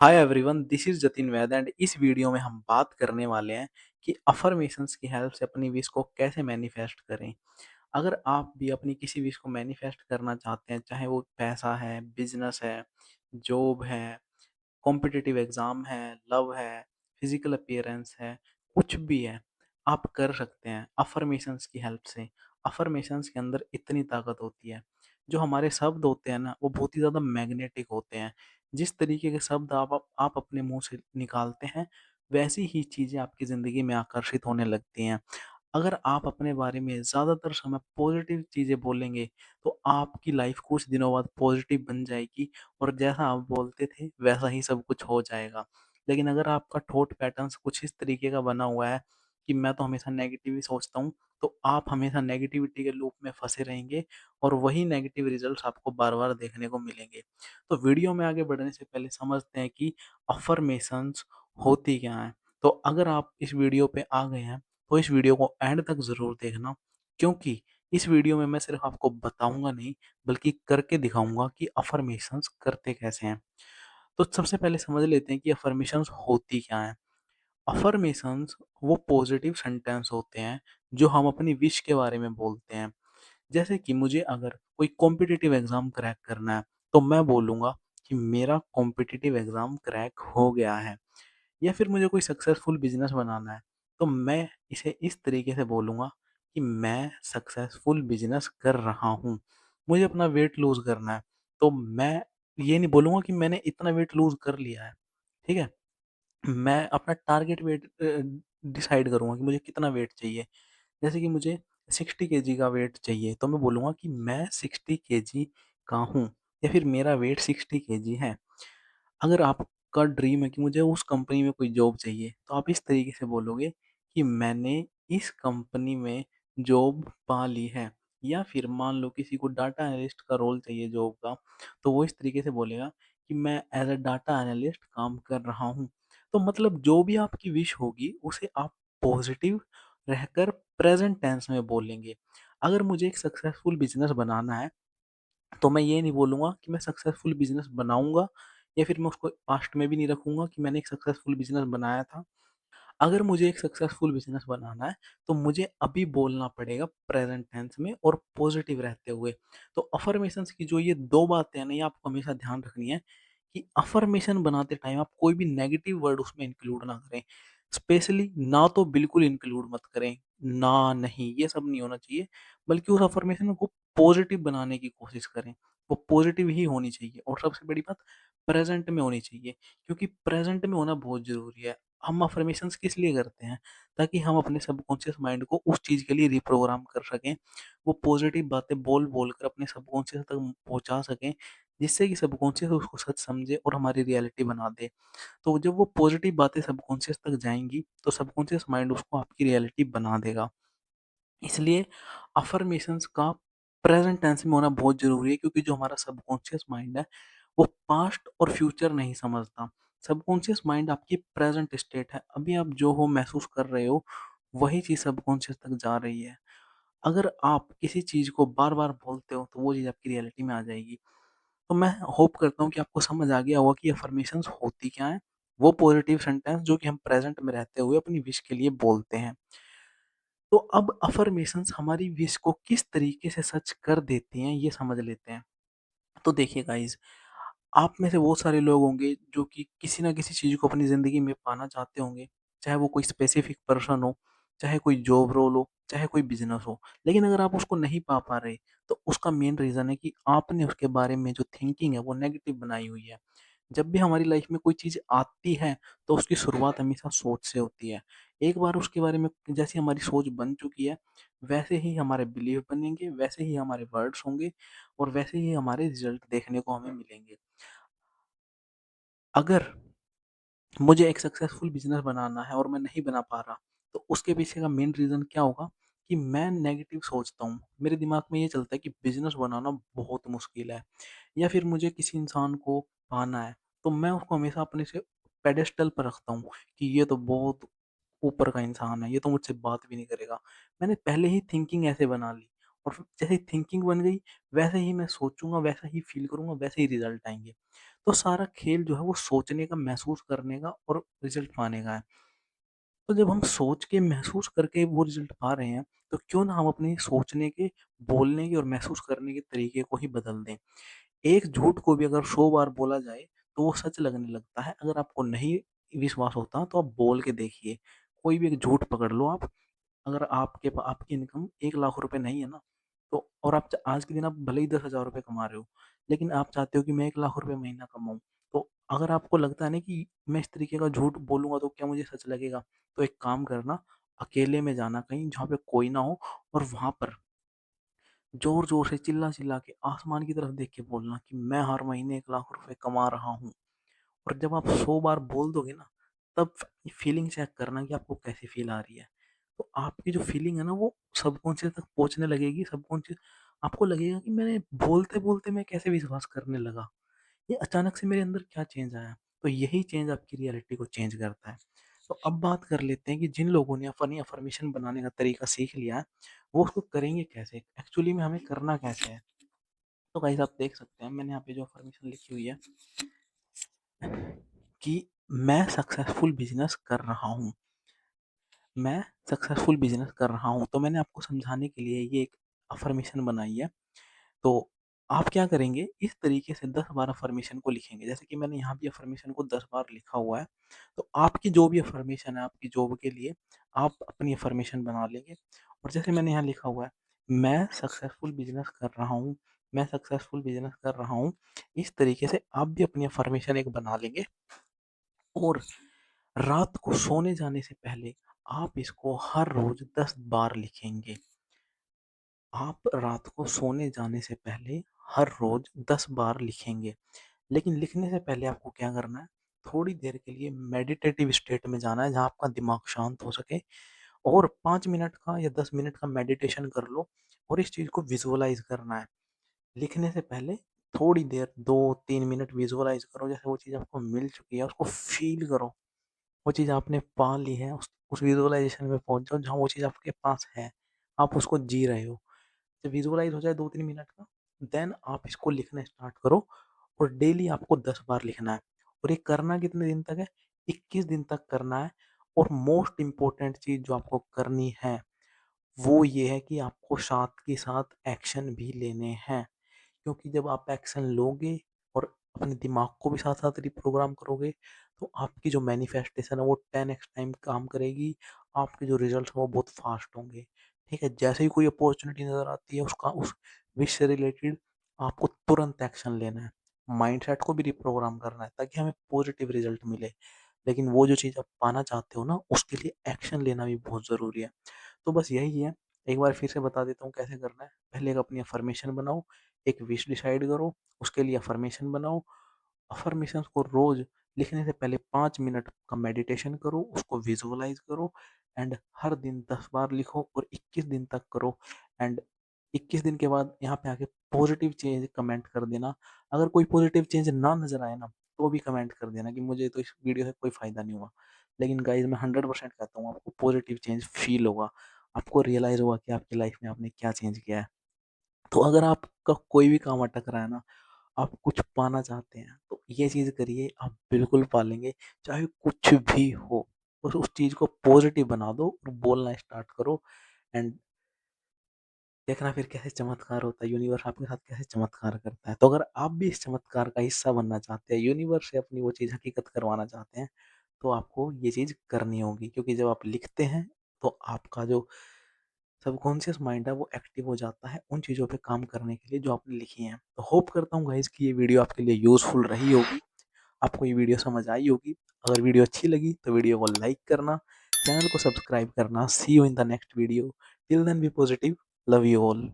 Hi everyone, this is Jatin Vaid and इस video में हम बात करने वाले हैं कि अफर्मेशंस की हेल्प से अपनी विश को कैसे मैनिफेस्ट करें। अगर आप भी अपनी किसी विश को मैनिफेस्ट करना चाहते हैं, चाहे वो पैसा है, बिजनेस है, जॉब है, कॉम्पिटिटिव एग्जाम है, लव है, फिजिकल अपीयरेंस है, कुछ भी है, आप कर सकते हैं अफर्मेशंस की हेल्प से। अफर्मेशंस के अंदर इतनी ताकत होती है। जो हमारे शब्द होते हैं ना, वो बहुत ही ज़्यादा मैग्नेटिक होते हैं। जिस तरीके के शब्द आप अपने मुंह से निकालते हैं, वैसी ही चीज़ें आपकी ज़िंदगी में आकर्षित होने लगती हैं। अगर आप अपने बारे में ज़्यादातर समय पॉजिटिव चीज़ें बोलेंगे, तो आपकी लाइफ कुछ दिनों बाद पॉजिटिव बन जाएगी और जैसा आप बोलते थे, वैसा ही सब कुछ हो जाएगा। लेकिन अगर आपका थॉट पैटर्न्स कुछ इस तरीके का बना हुआ है कि मैं तो हमेशा नेगेटिव ही सोचता हूँ, तो आप हमेशा नेगेटिविटी के लूप में फँसे रहेंगे और वही नेगेटिव रिजल्ट्स आपको बार-बार देखने को मिलेंगे। तो वीडियो में आगे बढ़ने से पहले समझते हैं कि अफ़र्मेशंस होती क्या हैं। तो अगर आप इस वीडियो पे आ गए हैं, तो इस वीडियो को एंड तक ज़रूर देखना, क्योंकि इस वीडियो में मैं सिर्फ आपको बताऊँगा नहीं, बल्कि करके दिखाऊँगा कि अफ़र्मेशंस करते कैसे हैं। तो सबसे पहले समझ लेते हैं कि अफ़र्मेशंस होती क्या हैं। अफ़र्मेशंस वो पॉज़िटिव सेंटेंस होते हैं, जो हम अपनी विश के बारे में बोलते हैं। जैसे कि मुझे अगर कोई कॉम्पिटिटिव एग्ज़ाम क्रैक करना है, तो मैं बोलूँगा कि मेरा कॉम्पिटिटिव एग्ज़ाम क्रैक हो गया है। या फिर मुझे कोई सक्सेसफुल बिज़नेस बनाना है, तो मैं इसे इस तरीके से बोलूँगा कि मैं सक्सेसफुल बिज़नेस कर रहा हूँ। मुझे अपना वेट लूज़ करना है, तो मैं ये नहीं बोलूँगा कि मैंने इतना वेट लूज़ कर लिया है, ठीक है? मैं अपना टारगेट वेट डिसाइड करूँगा कि मुझे कितना वेट चाहिए। जैसे कि मुझे 60 केजी का वेट चाहिए, तो मैं बोलूँगा कि मैं 60 केजी का हूँ या फिर मेरा वेट 60 केजी है। अगर आपका ड्रीम है कि मुझे उस कंपनी में कोई जॉब चाहिए, तो आप इस तरीके से बोलोगे कि मैंने इस कंपनी में जॉब पा ली है। या फिर मान लो किसी को डाटा एनालिस्ट का रोल चाहिए जॉब का, तो वो इस तरीके से बोलेगा कि मैं एज़ अ डाटा एनालिस्ट काम कर रहा हूँ। तो मतलब जो भी आपकी विश होगी, उसे आप पॉज़िटिव रहकर प्रेज़ेंट टेंस में बोलेंगे। अगर मुझे एक सक्सेसफुल बिज़नेस बनाना है, तो मैं ये नहीं बोलूँगा कि मैं सक्सेसफुल बिज़नेस बनाऊँगा या फिर मैं उसको पास्ट में भी नहीं रखूँगा कि मैंने एक सक्सेसफुल बिज़नेस बनाया था। अगर मुझे एक सक्सेसफुल बिज़नेस बनाना है, तो मुझे अभी बोलना पड़ेगा प्रेज़ेंट टेंस में और पॉज़िटिव रहते हुए। तो अफ़र्मेशंस की जो ये 2 बातें हैं ना, ये आपको हमेशा ध्यान रखनी है कि अफ़र्मेशन बनाते टाइम आप कोई भी नेगेटिव वर्ड उसमें इंक्लूड ना करें। स्पेशली ना तो बिल्कुल इंक्लूड मत करें, ना, नहीं, ये सब नहीं होना चाहिए, बल्कि उस अफ़र्मेशन को पॉज़िटिव बनाने की कोशिश करें। वो पॉज़िटिव ही होनी चाहिए और सबसे बड़ी बात प्रेज़ेंट में होनी चाहिए, क्योंकि प्रेज़ेंट में होना बहुत ज़रूरी है। हम अफ़र्मेशंस किस लिए करते हैं? ताकि हम अपने सबकॉन्शियस माइंड को उस चीज़ के लिए रिप्रोग्राम कर सकें। वो पॉज़िटिव बातें बोल-बोल कर अपने सबकॉन्शियस तक पहुँचा सकें, जिससे कि सबकॉन्शियस उसको सच समझे और हमारी रियलिटी बना दे। तो जब वो पॉज़िटिव बातें सबकॉन्शियस तक जाएँगी, तो सबकॉन्शियस माइंड उसको आपकी रियलिटी बना देगा। इसलिए अफ़र्मेशंस का प्रेज़ेंट टेंस में होना बहुत ज़रूरी है, क्योंकि जो हमारा सबकॉन्शियस माइंड है, वो पास्ट और फ्यूचर नहीं समझता। सबकॉन्शियस माइंड आपकी प्रेज़ेंट स्टेट है। अभी आप जो हो महसूस कर रहे हो, वही चीज़ सबकॉन्शियस तक जा रही है। अगर आप किसी चीज़ को बार-बार बोलते हो, तो वो चीज़ आपकी रियलिटी में आ जाएगी। तो मैं होप करता हूँ कि आपको समझ आ गया होगा कि अफ़र्मेशंस होती क्या हैं। वो पॉज़िटिव सेंटेंस जो कि हम प्रेज़ेंट में रहते हुए अपनी विश के लिए बोलते हैं। तो अब अफ़र्मेशंस हमारी विश को किस तरीके से सच कर देती हैं, ये समझ लेते हैं। तो देखिए गाइज़, आप में से बहुत सारे लोग होंगे जो कि किसी न किसी चीज़ को अपनी ज़िंदगी में पाना चाहते होंगे। चाहे वो कोई स्पेसिफ़िक पर्सन हो, चाहे कोई जॉब रोल हो, चाहे कोई बिज़नेस हो। लेकिन अगर आप उसको नहीं पा पा रहे, तो उसका मेन रीज़न है कि आपने उसके बारे में जो थिंकिंग है, वो नेगेटिव बनाई हुई है। जब भी हमारी लाइफ में कोई चीज़ आती है, तो उसकी शुरुआत हमेशा सोच से होती है। एक बार उसके बारे में जैसी हमारी सोच बन चुकी है, वैसे ही हमारे बिलीव बनेंगे, वैसे ही हमारे वर्ड्स होंगे और वैसे ही हमारे रिज़ल्ट देखने को हमें मिलेंगे। अगर मुझे एक सक्सेसफुल बिज़नेस बनाना है और मैं नहीं बना पा रहा, तो उसके पीछे का मेन रीज़न क्या होगा कि मैं नेगेटिव सोचता हूँ। मेरे दिमाग में ये चलता है कि बिज़नेस बनाना बहुत मुश्किल है, या फिर मुझे किसी इंसान को पाना है, तो मैं उसको हमेशा अपने से पेडेस्टल पर रखता हूँ कि ये तो बहुत ऊपर का इंसान है, ये तो मुझसे बात भी नहीं करेगा। मैंने पहले ही थिंकिंग ऐसे बना ली और फिर जैसे ही थिंकिंग बन गई, वैसे ही मैं सोचूँगा, वैसा ही फ़ील करूँगा, वैसे ही रिज़ल्ट आएँगे। तो सारा खेल जो है वो सोचने का, महसूस करने का और रिज़ल्ट पाने का है। तो जब हम सोच के, महसूस करके वो रिज़ल्ट पा रहे हैं, तो क्यों ना हम अपने सोचने के, बोलने के और महसूस करने के तरीके को ही बदल दें। एक झूठ को भी अगर 100 बार बोला जाए, तो वो सच लगने लगता है। अगर आपको नहीं विश्वास होता, तो आप बोल के देखिए। कोई भी एक झूठ पकड़ लो आप, अगर आपकी इनकम 1 लाख रुपए नहीं है ना, तो और आप आज के दिन आप भले ही 10,000 रुपए कमा रहे हो, लेकिन आप चाहते हो कि मैं 1 लाख रुपए महीना कमाऊँ। तो अगर आपको लगता है ना कि मैं इस तरीके का झूठ बोलूँगा तो क्या मुझे सच लगेगा? तो एक काम करना, अकेले में जाना कहीं जहाँ पे कोई ना हो, और वहाँ पर ज़ोर-ज़ोर से चिल्ला-चिल्ला के आसमान की तरफ देख के बोलना कि मैं हर महीने 1 लाख रुपए कमा रहा हूँ। और जब आप 100 बार बोल दोगे ना, तब फीलिंग चेक करना कि आपको कैसी फील आ रही है। तो आपकी जो फीलिंग है ना, वो सबकॉन्शियस तक पहुँचने लगेगी। सबकॉन्शियस आपको लगेगा कि मैंने बोलते-बोलते मैं कैसे विश्वास करने लगा। ये अचानक से मेरे अंदर क्या चेंज आया? तो यही चेंज आपकी रियलिटी को चेंज करता है। तो अब बात कर लेते हैं कि जिन लोगों ने अपनी अफ़र्मेशन बनाने का तरीका सीख लिया है, वो उसको करेंगे कैसे? एक्चुअली में हमें करना कैसे है? तो गाइस आप देख सकते हैं, मैंने यहाँ पे जो अफ़र्मेशन लिखी हुई है कि मैं सक्सेसफुल बिज़नेस कर रहा हूँ। मैं सक्सेसफुल बिज़नेस कर रहा हूँ। तो मैंने आपको समझाने के लिए ये एक अफ़र्मेशन बनाई है। तो आप क्या करेंगे, इस तरीके से 10 बार अफ़र्मेशन को लिखेंगे। जैसे कि मैंने यहाँ भी अफ़र्मेशन को 10 बार लिखा हुआ है। तो आपकी जो भी अफ़र्मेशन है आपकी जॉब के लिए, आप अपनी अफ़र्मेशन बना लेंगे। और जैसे मैंने यहाँ लिखा हुआ है, मैं सक्सेसफुल बिज़नेस कर रहा हूँ, मैं सक्सेसफुल बिज़नेस कर रहा हूँ। इस तरीके से आप भी अपनी अफ़र्मेशन एक बना लेंगे, और रात को सोने जाने से पहले आप इसको हर रोज़ 10 बार लिखेंगे। आप रात को सोने जाने से पहले हर रोज़ 10 बार लिखेंगे। लेकिन लिखने से पहले आपको क्या करना है, थोड़ी देर के लिए मेडिटेटिव स्टेट में जाना है, जहाँ आपका दिमाग शांत हो सके, और 5 मिनट का या 10 मिनट का मेडिटेशन कर लो, और इस चीज़ को विज़ुअलाइज़ करना है। लिखने से पहले थोड़ी देर 2-3 मिनट विज़ुअलाइज़ करो, जैसे वो चीज़ आपको मिल चुकी है, उसको फ़ील करो। वो चीज़ आपने पा ली है, उस विज़ुअलाइज़ेशन में पहुँच जाओ जहाँ वो चीज़ आपके पास है, आप उसको जी रहे हो। जब विज़ुअलाइज़ हो जाए 2-3 मिनट का, देन आप इसको लिखना स्टार्ट करो, और डेली आपको 10 बार लिखना है। और ये करना कितने दिन तक है? 21 दिन तक करना है। और मोस्ट इम्पोर्टेंट चीज़ जो आपको करनी है, वो ये है कि आपको साथ के साथ एक्शन भी लेने हैं। क्योंकि जब आप एक्शन लोगे और अपने दिमाग को भी साथ-साथ रिप्रोग्राम करोगे, तो आपकी जो मैनिफेस्टेशन है वो 10x टाइम काम करेगी, आपके जो रिज़ल्ट हैं वो बहुत फ़ास्ट होंगे, ठीक है? जैसे ही कोई अपॉर्च्युनिटी नज़र आती है, उसका उस विश से रिलेटेड आपको तुरंत एक्शन लेना है। माइंडसेट को भी रिप्रोग्राम करना है, ताकि हमें पॉजिटिव रिज़ल्ट मिले। लेकिन वो जो चीज़ आप पाना चाहते हो ना, उसके लिए एक्शन लेना भी बहुत ज़रूरी है। तो बस यही है, एक बार फिर से बता देता हूँ कैसे करना है। पहले एक अपनी अफ़र्मेशन बनाओ, एक विश डिसाइड करो, उसके लिए अफ़र्मेशन बनाओ। अफ़र्मेशंस को रोज़ लिखने से पहले 5 मिनट का मेडिटेशन करो, उसको विज़ुअलाइज़ करो, एंड हर दिन 10 बार लिखो, और 21 दिन तक करो। एंड 21 दिन के बाद यहाँ पे आके पॉज़िटिव चेंज कमेंट कर देना। अगर कोई पॉज़िटिव चेंज ना नज़र आए ना, तो भी कमेंट कर देना कि मुझे तो इस वीडियो से कोई फ़ायदा नहीं हुआ। लेकिन गाइज़ मैं 100% कहता हूँ, आपको पॉज़िटिव चेंज फ़ील होगा। आपको रियलाइज़ होगा कि आपकी लाइफ़ में आपने क्या चेंज किया है। तो अगर आपका कोई भी काम अटक रहा है ना, आप कुछ पाना चाहते हैं, तो ये चीज़ करिए, आप बिल्कुल पालेंगे, चाहे कुछ भी हो। बस उस चीज़ को पॉज़िटिव बना दो और बोलना स्टार्ट करो, एंड देखना फिर कैसे चमत्कार होता है, यूनिवर्स आपके साथ कैसे चमत्कार करता है। तो अगर आप भी इस चमत्कार का हिस्सा बनना चाहते हैं, यूनिवर्स से अपनी वो चीज़ हकीकत करवाना चाहते हैं, तो आपको ये चीज़ करनी होगी, क्योंकि जब आप लिखते हैं, तो आपका जो सबकॉन्शियस माइंड है वो एक्टिव हो जाता है उन चीज़ों पे काम करने के लिए जो आपने लिखी हैं। तो होप करता हूँ गाइज़ कि ये वीडियो आपके लिए यूज़फुल रही होगी, आपको ये वीडियो समझ आई होगी। अगर वीडियो अच्छी लगी तो वीडियो को लाइक करना, चैनल को सब्सक्राइब करना। See you in the next video. Till then be positive, love you all.